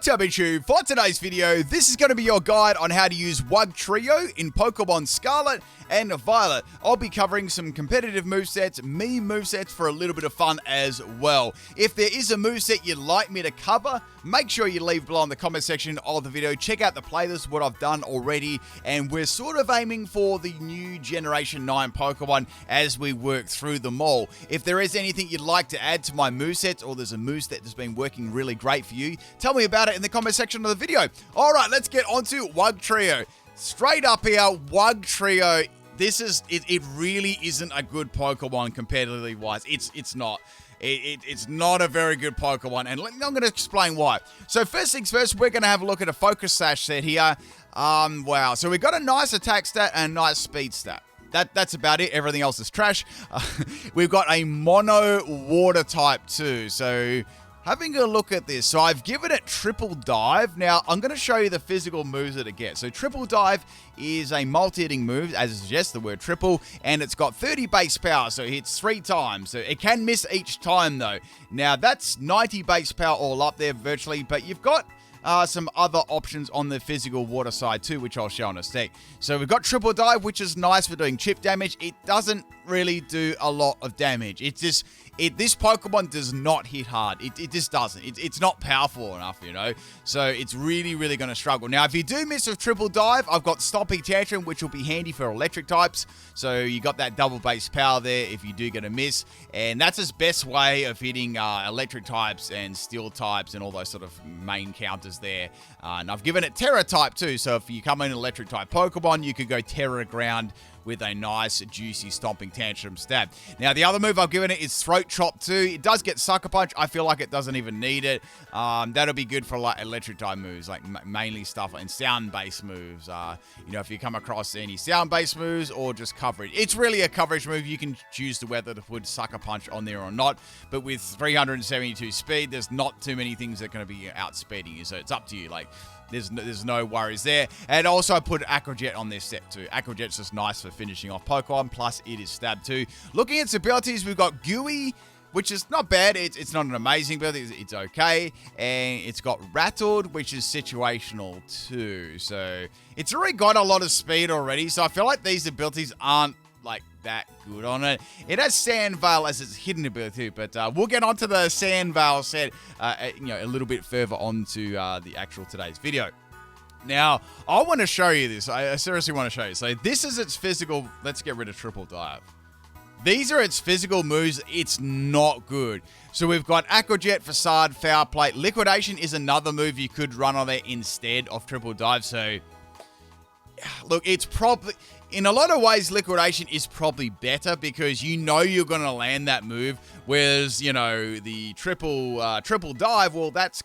What's up, YouTube? For today's video, this is going to be your guide on how to use Wugtrio in Pokemon Scarlet and Violet. I'll be covering some competitive movesets, meme movesets for a little bit of fun as well. If there is a moveset you'd like me to cover, make sure you leave below in the comment section of the video. Check out the playlist, what I've done already, and we're sort of aiming for the new Generation 9 Pokemon as we work through them all. If there is anything you'd like to add to my movesets, or there's a moveset that's been working really great for you, tell me about it in the comment section of the video. Alright, let's get on to Wugtrio. Straight up here, Wugtrio, it really isn't a good Pokemon competitively wise. It's not. It's not a very good Pokemon, and I'm going to explain why. So first things first, we're going to have a look at a Focus Sash set here. Wow. So we've got a nice attack stat and a nice speed stat. That's about it. Everything else is trash. We've got a mono water type too. So having a look at this, so I've given it Triple Dive. Now, I'm going to show you the physical moves that it gets. So Triple Dive is a multi-hitting move, as it suggests, the word triple, and it's got 30 base power, so it hits 3 times. So it can miss each time, though. Now, that's 90 base power all up there, virtually, but you've got some other options on the physical water side too, which I'll show in a sec. So we've got Triple Dive, which is nice for doing chip damage. It doesn't really do a lot of damage. It's just, this Pokemon does not hit hard. It just doesn't. It's not powerful enough, you know? So it's really going to struggle. Now, if you do miss a Triple Dive, I've got Stomping Tantrum, which will be handy for electric types. So you got that double base power there if you do get a miss. And that's his best way of hitting electric types and steel types and all those sort of main counters there. And I've given it Terra type too. So if you come in electric type Pokemon, you could go Terra Ground with a nice, juicy Stomping Tantrum stab. Now, the other move I've given it is Throat Chop too. It does get Sucker Punch. I feel like it doesn't even need it. That'll be good for like electric type moves, like mainly stuff and sound-based moves. You know, if you come across any sound-based moves or just coverage. It's really a coverage move. You can choose to whether to put Sucker Punch on there or not. But with 372 speed, there's not too many things that are going to be outspeeding you. So it's up to you. Like, there's no worries there. And also I put Aqua Jet on this set too. Aqua Jet's just nice for finishing off Pokemon, plus it is stab too. Looking at its abilities, we've got Gooey, which is not bad. It's not an amazing ability. It's okay. And it's got Rattled, which is situational too. So it's already got a lot of speed already. So I feel like these abilities aren't like that good on it. It has Sand Veil as its hidden ability, but we'll get onto the Sand Veil set you know, a little bit further onto the actual today's video. Now, I want to show you this. I seriously want to show you. So this is its physical. Let's get rid of Triple Dive. These are its physical moves. It's not good. So we've got Aqua Jet, Facade, Foul Play. Liquidation is another move you could run on there instead of Triple Dive. So look, it's probably, in a lot of ways, Liquidation is probably better because you know you're going to land that move. Whereas, you know, the Triple Dive, well, that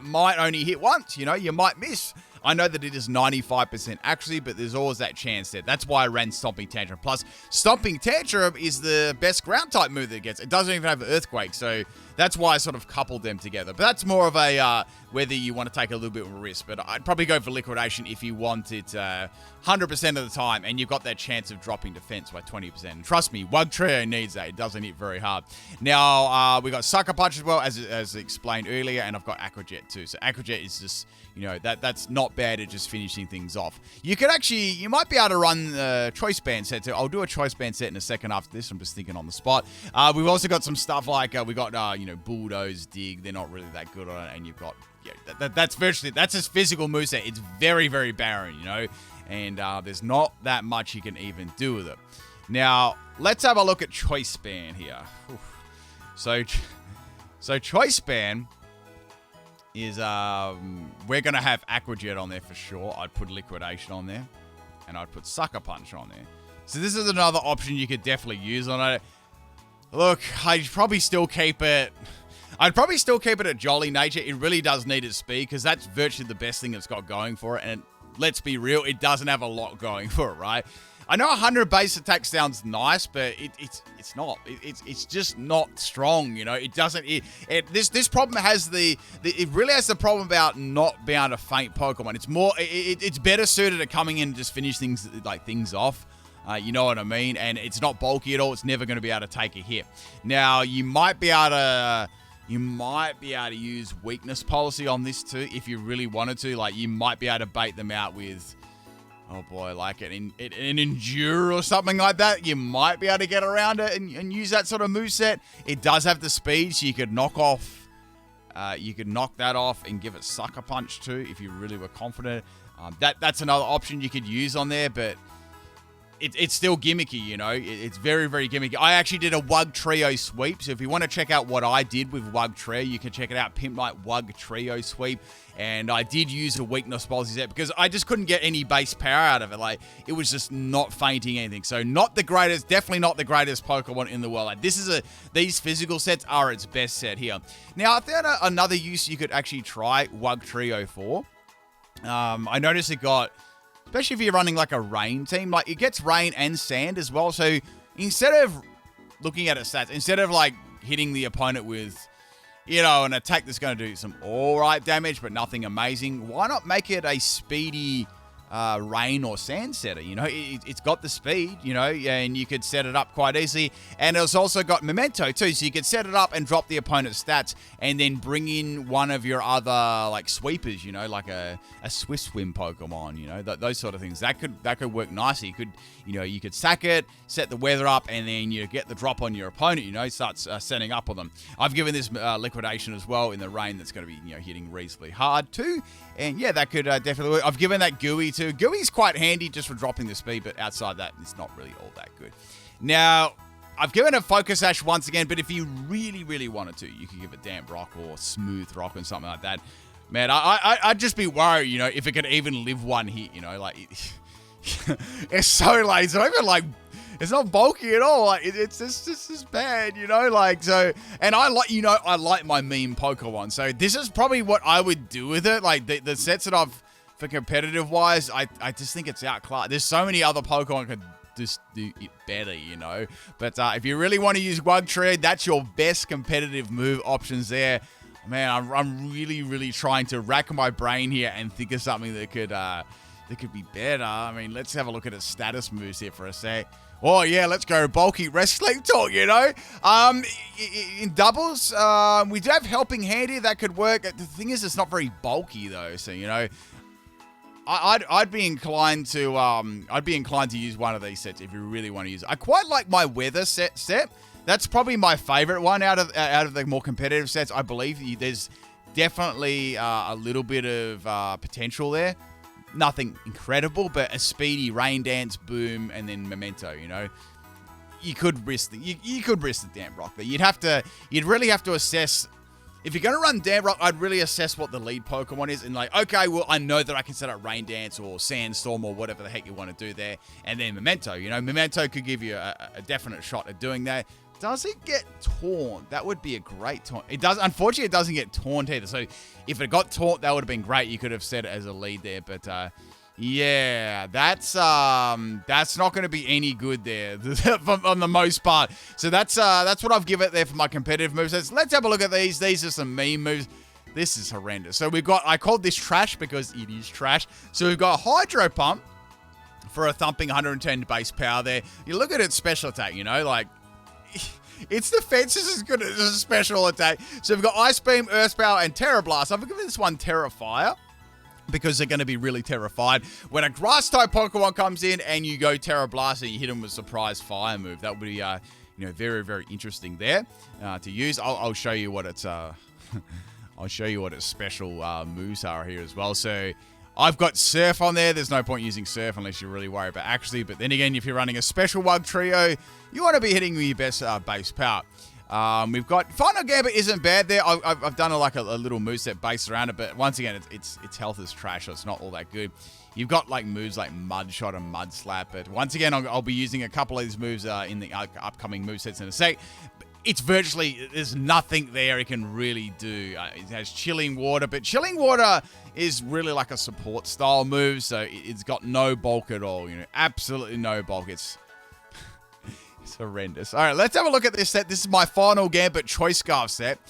might only hit once. You know, you might miss. I know that it is 95% accuracy, but there's always that chance there. That's why I ran Stomping Tantrum. Plus, Stomping Tantrum is the best ground type move that it gets. It doesn't even have Earthquake, so that's why I sort of coupled them together. But that's more of a whether you want to take a little bit of a risk. But I'd probably go for Liquidation if you want it 100% of the time, and you've got that chance of dropping defense by 20%. And trust me, Wugtrio needs that. It doesn't hit very hard. Now, we got Sucker Punch as well, as explained earlier, and I've got Aqua Jet too. So Aqua Jet is just, you know, that's not bad at just finishing things off. You might be able to run Choice Band set too. I'll do a Choice Band set in a second after this. I'm just thinking on the spot. We've also got some stuff like, we got, you know, Bulldoze, Dig. They're not really that good on it. And you've got, yeah, that's his physical moveset. It's very, very barren, you know. And there's not that much you can even do with it. Now, let's have a look at Choice Band here. Oof. So Choice Band is, we're going to have Aqua Jet on there for sure. I'd put Liquidation on there. And I'd put Sucker Punch on there. So this is another option you could definitely use on it. Look, I'd probably still keep it at Jolly Nature. It really does need its speed because that's virtually the best thing it's got going for it. And let's be real, it doesn't have a lot going for it, right? I know 100 base attack sounds nice, but it's not. It's just not strong, you know. It doesn't. This problem has it really has the problem about not being able to feint Pokemon. It's more. It's better suited at coming in and just finish things off. You know what I mean? And it's not bulky at all. It's never going to be able to take a hit. Now, you might be able to You might be able to use weakness policy on this too if you really wanted to. Like, you might be able to bait them out with, oh boy, like an endure or something like that. You might be able to get around it and use that sort of moveset. It does have the speed, so you could knock that off and give it sucker punch too if you really were confident. That's another option you could use on there, but it's still gimmicky, you know. It's very, very gimmicky. I actually did a Wugtrio sweep, so if you want to check out what I did with Wugtrio, you can check it out, PIMPNITE Wugtrio sweep. And I did use a weakness policy set because I just couldn't get any base power out of it. Like, it was just not fainting anything. So not the greatest, definitely not the greatest Pokemon in the world. Like, these physical sets are its best set here. Now, I found another use you could actually try Wugtrio for. I noticed it got, especially if you're running like a rain team, like it gets rain and sand as well. So instead of looking at its stats, instead of like hitting the opponent with, you know, an attack that's going to do some all right damage, but nothing amazing, why not make it a speedy rain or sand setter? You know, it's got the speed, you know, and you could set it up quite easily. And it's also got memento too, so you could set it up and drop the opponent's stats and then bring in one of your other like sweepers, you know, like a Swift Swim Pokemon, you know, those sort of things. That could work nicely. You could sack it, set the weather up, and then you get the drop on your opponent, you know, starts setting up on them. I've given this liquidation as well in the rain that's going to be, you know, hitting reasonably hard too. And yeah, that could definitely work. I've given that Gooey too. Gooey's quite handy just for dropping the speed, but outside that, it's not really all that good. Now, I've given it Focus Sash once again, but if you really, really wanted to, you could give it Damp Rock or Smooth Rock or something like that. Man, I'd just be worried, you know, if it could even live one hit, you know, like, it's so late. It's not even like, it's not bulky at all. Like, it's just bad, you know, like, so, and I like my meme Pokemon, so this is probably what I would do with it. Like, the sets that I've, for competitive wise, I just think it's outclassed. There's so many other Pokemon could just do it better, you know, but if you really want to use Wugtrio, that's your best competitive move options there. Man, I'm really, really trying to rack my brain here and think of something that could be better. I mean, let's have a look at its status moves here for a sec. Oh, yeah, let's go bulky rest sleep talk, you know. In doubles, we do have Helping Hand here. That could work. The thing is, it's not very bulky, though. So, you know, I'd be inclined to use one of these sets if you really want to use it. I quite like my weather set. That's probably my favorite one out of the more competitive sets. I believe there's definitely a little bit of potential there. Nothing incredible, but a speedy Rain Dance, Boom, and then Memento, you know. You could risk the Damp Rock there. You'd really have to assess. If you're going to run Damp Rock, I'd really assess what the lead Pokemon is and like, okay, well, I know that I can set up Rain Dance or Sandstorm or whatever the heck you want to do there. And then Memento, you know, Memento could give you a definite shot at doing that. Does it get Taunt? That would be a great Taunt. It does. Unfortunately, it doesn't get Taunt either. So if it got Taunt, that would have been great. You could have set it as a lead there. But yeah, that's not going to be any good there on the most part. So that's what I've given it there for my competitive moves. Let's have a look at these. These are some meme moves. This is horrendous. So I called this trash because it is trash. So we've got Hydro Pump for a thumping 110 base power there. You look at its special attack, you know, like, its defense is as good as a special attack. So we've got Ice Beam, Earth Power, and Terra Blast. I've given this one Terra Fire because they're going to be really terrified when a Grass-type Pokemon comes in and you go Terra Blast and you hit them with a surprise fire move. That would be, you know, very, very interesting there to use. I'll show you what its I'll show you what its special moves are here as well. So I've got Surf on there. There's no point using Surf unless you're really worried about accuracy. But then again, if you're running a special Wugtrio, you want to be hitting with your best base power. We've got Final Gambit isn't bad there. I've done a little moveset based around it. But once again, its health is trash, so it's not all that good. You've got like moves like Mud Shot and Mud Slap. But once again, I'll be using a couple of these moves in the upcoming movesets in a sec. It's virtually, there's nothing there it can really do. It has Chilling Water, but Chilling Water is really like a support style move, so it's got no bulk at all, you know, absolutely no bulk. It's horrendous. All right, let's have a look at this set. This is my Final Gambit Choice Scarf set.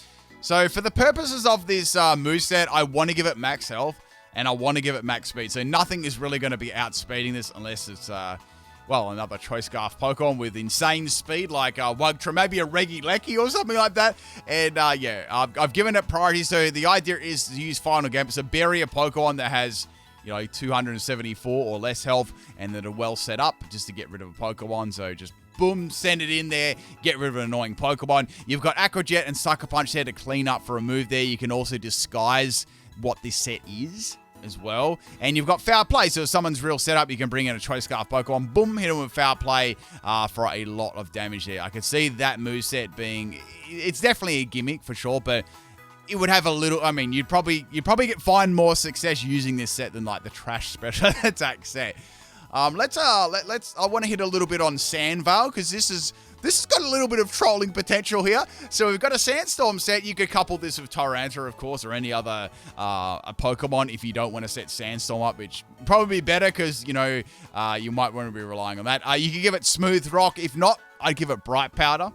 So for the purposes of this move set, I want to give it max health, and I want to give it max speed. So nothing is really going to be outspeeding this unless it's, another Choice Scarf Pokemon with insane speed, like Wugtrio, maybe a Regieleki or something like that. And yeah, I've given it priority. So the idea is to use Final Game. It's a barrier Pokemon that has, 274 or less health, and that are well set up just to get rid of a Pokemon. So just boom, send it in there, get rid of an annoying Pokemon. You've got Aqua Jet and Sucker Punch there to clean up for a move there. You can also disguise what this set is as well. And you've got Foul Play, so if someone's real setup, you can bring in a Choice Scarf Pokemon, boom, hit them with Foul Play for a lot of damage there. I could see that moveset being, it's definitely a gimmick for sure, but it would have a little, you'd probably find more success using this set than like the trash special attack set. I want to hit a little bit on Sandvale, because this has got a little bit of trolling potential here. So we've got a Sandstorm set. You could couple this with Tyranta, of course, or any other a Pokemon if you don't want to set Sandstorm up, which probably be better because, you might want to be relying on that. You could give it Smooth Rock. If not, I'd give it Bright Powder.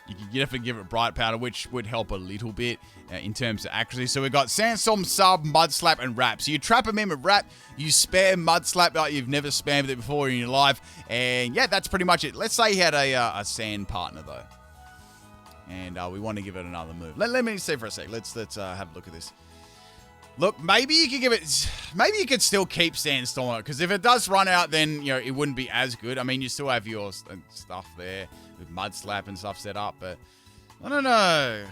You can definitely give it Bright Powder, which would help a little bit in terms of accuracy. So we've got Sandstorm, Sub, Mud Slap, and Wrap. So you trap him in with Wrap, you spam Mud Slap like you've never spammed it before in your life, and yeah, that's pretty much it. Let's say he had a Sand partner though, and we want to give it another move. Let me see for a sec. Let's have a look at this. Look, maybe you could still keep Sandstorm, because if it does run out, then it wouldn't be as good. You still have your stuff there with Mud Slap and stuff set up, but I don't know.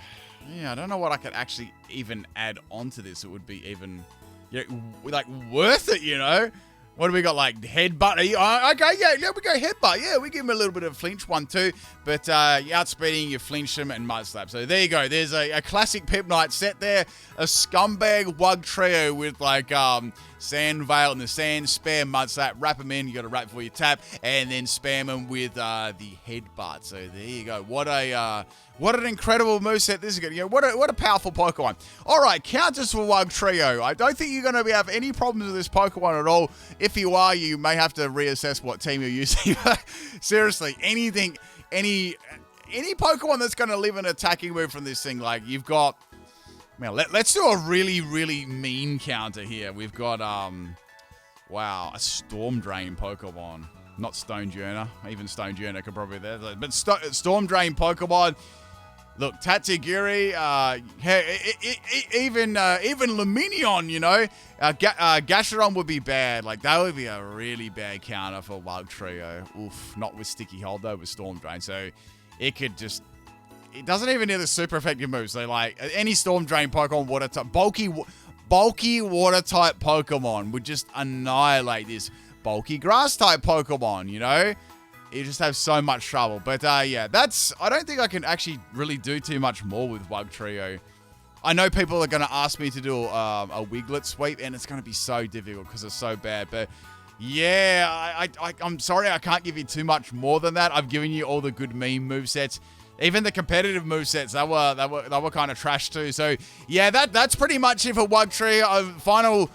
Yeah, I don't know what I could actually even add onto this. It would be even, like worth it, What do we got, like Headbutt? Okay, yeah, we go Headbutt. Yeah, we give him a little bit of flinch one too, but outspeeding, you flinch him and Mud Slap. So there you go. There's a classic PIMPNITE set there. A scumbag Wugtrio with like Sandvale and the Sand, spam Mud Slap, wrap him in. You got to wrap before you tap, and then spam him with the Headbutt. So there you go. What an incredible moveset this is going to be. What a powerful Pokemon. All right, counters for Wugtrio. I don't think you're going to have any problems with this Pokemon at all. If you are, you may have to reassess what team you're using. Seriously, any Pokemon that's going to live an attacking move from this thing, like you've got... let's do a really, really mean counter here. We've got, a Storm Drain Pokemon. Not Stone Journer. Even Stone Journer could probably be there. But Storm Drain Pokemon... Look, Tatsugiri, even Luminion, Gasharon would be bad. Like, that would be a really bad counter for Wugtrio. Oof, not with Sticky Hold, though, with Storm Drain. So, it could just... It doesn't even need a super effective move. So, like, any Storm Drain Pokemon, water type... Bulky water-type Pokemon would just annihilate this bulky Grass-type Pokemon, You just have so much trouble. But, yeah, I don't think I can actually really do too much more with Wugtrio. I know people are going to ask me to do a Wiglet sweep, and it's going to be so difficult because it's so bad. But, yeah, I'm sorry I can't give you too much more than that. I've given you all the good meme movesets. Even the competitive movesets, they were kind of trash too. So, yeah, that's pretty much it for Wugtrio.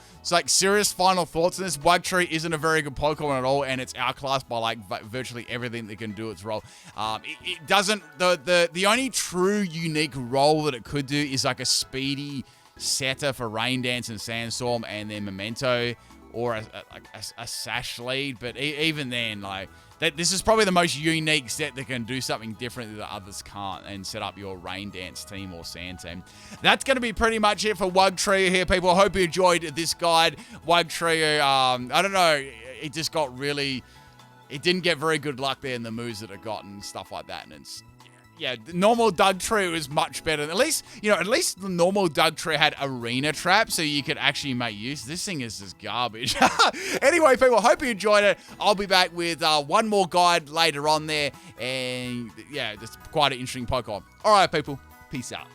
Serious final thoughts on this. Wugtrio isn't a very good Pokemon at all, and it's outclassed by virtually everything that can do its role. It doesn't. The only true unique role that it could do is like a speedy setter for Rain Dance and Sandstorm, and then Memento, or a Sash lead. But even then, this is probably the most unique set that can do something different that others can't and set up your Rain Dance team or Sand team. That's going to be pretty much it for Wugtrio here, people. I hope you enjoyed this guide. Wugtrio, I don't know, it just got really... It didn't get very good luck there in the moves that it got and stuff like that, and it's... Yeah, the normal Wugtrio is much better. At least the normal Wugtrio had arena trap, so you could actually make use. This thing is just garbage. Anyway, people, hope you enjoyed it. I'll be back with one more guide later on there, and yeah, it's quite an interesting Pokemon. All right, people, peace out.